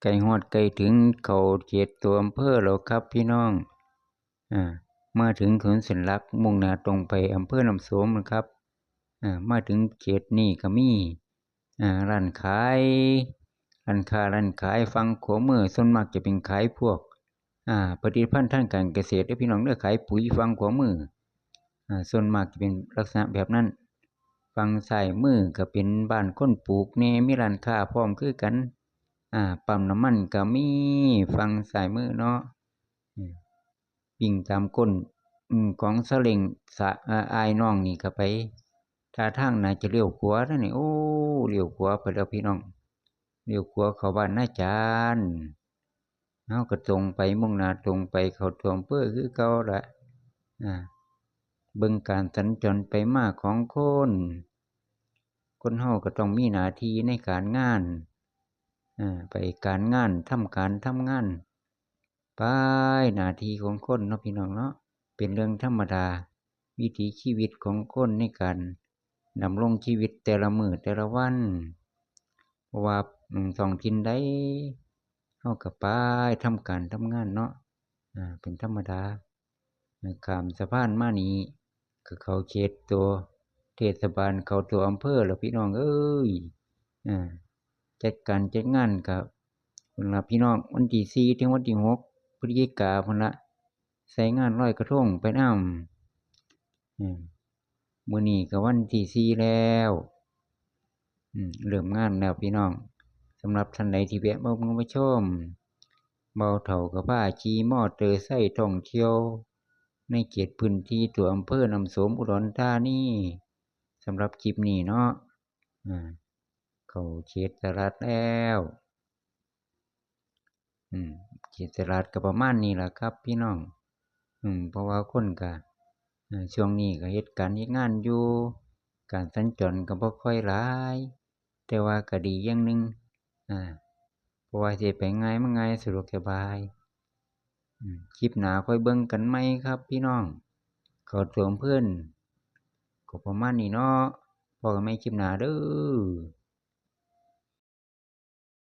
ไก่ฮอดไก่ถึงเขาเขตตัวอำเภอแล้วครับพี่น้องมาถึงถนนเส้นหลักมุ่งหน้าตรงไปอำเภอน้ำโสมนะครับมาถึงเขตนี้ก็มีร้านขายร้านค้าร้านขายฝั่งขวามือส่วนมากจะเป็นขายพวกผลิตภัณฑ์ทางการเกษตรและพี่น้องเด้อขายปุ๋ยฝั่งขวามือส่วนมากจะเป็นลักษณะแบบนั้นฝั่งซ้ายมือก็เป็นบ้านคนปลูกแน่มีร้านค้าพร้อมคือกันปั๊มน้ำมันก็มีฝั่งซ้ายมือเนาะวิ่งตามก้นของซาเล้งอายน้องนี่ก็ไปท่าทางน่าจะเลี้ยวขวาแล้วนี่โอ้เลี้ยวขวาไปแล้วพี่น้องเลี้ยวขวาเข้าบ้านนาจารย์เฮาก็ตรงไปมุ่งหน้าตรงไปเข้าตัวอำเภอคือเก่าละเบิ่งการสัญจรไปมาของคนเฮาก็ต้องมีหน้าที่ในการงานไปการงานทำงานไปหน้าที่ของคนเนาะพี่น้องเนาะเป็นเรื่องธรรมดาวิถีชีวิตของคนในการดำรงชีวิตแต่ละมื้อแต่ละวันเพราะว่าท้องถิ่นใดเฮาก็ไปทำการทำงานเนาะเป็นธรรมดาข้ามสะพานมานี่ก็เข้าเขตตัวเทศบาลเข้าตัวอำเภอแล้วพี่น้องเอ้ยจัดการจัดงานกับพุ่นล่ะพี่น้องวันที่4ถึงวันที่6พฤศจิกายนพุ่นละใส่งานลอยกระทงไปนำมื้อนี้ก็วันที่4แล้วเริ่มงานแล้วพี่น้องสำหรับท่านใดที่แวะมาชมเบาเฒ่าก็พาขี่มอเตอร์ไซค์ท่องเที่ยวในเขตพื้นที่ตัวอำเภอน้ำโสมอุดรธานีสำหรับคลิปนี้เนาะเข้าเขตตลาดแล้วเขตตลาดก็ประมาณนี้ล่ะครับพี่น้องเพราะว่าคนก็ช่วงนี้ก็เฮ็ดการเฮ็ดงานอยู่การสัญจรก็บ่ค่อยหลายแต่ว่าก็ดีอย่างหนึ่งเพราะว่าสิไปง่ายมันง่ายสะดวกสบายคลิปหน้าค่อยเบิ่งกันใหม่ครับพี่น้องเข้าตัวเพิ่นก็ประมาณนี้เนาะพบกันใหม่คลิปหน้าเด้อ